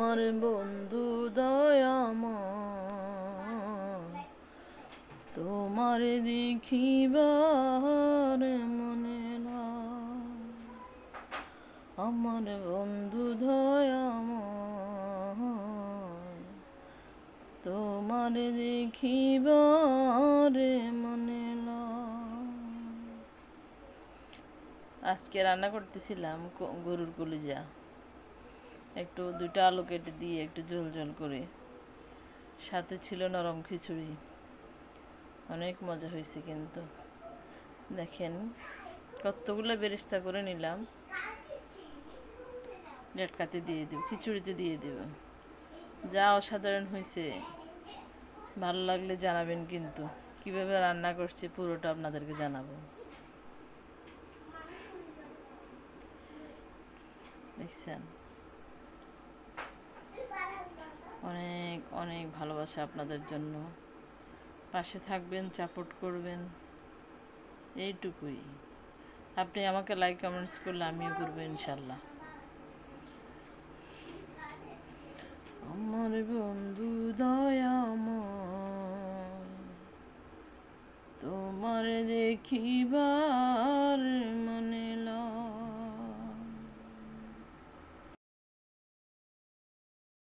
আমার বন্ধু দয়াময়, তোমার দেখিবার মনে লয়। আমার বন্ধু দয়াময়, তোমার দেখিবার মনে লয়। আজকে রান্না করতেছিলাম গরুর কলিজা, একটু 2টা আলু কেটে দিয়ে একটু ঝোল ঝোল করে, সাথে ছিল নরম খিচুড়ি। অনেক মজা হয়েছে কিন্তু। দেখেন কতগুলো বেরেস্তা করে নিলাম, লেটকাতে দিয়ে দিব, খিচুড়িতে দিয়ে দিব। যা অসাধারণ হয়েছে। ভালো লাগলে জানাবেন কিন্তু। কিভাবে রান্না করছি পুরোটা আপনাদেরকে জানাবো। দেখছেন, অনেক অনেক ভালোবাসা আপনাদের জন্য। পাশে থাকবেন, সাপোর্ট করবেন, এইটুকুই। আপনি আমাকে লাইক কমেন্টস করলে আমিও করবো ইনশাল্লাহ। আমার বন্ধু দয়াময়, তোমার দেখিবা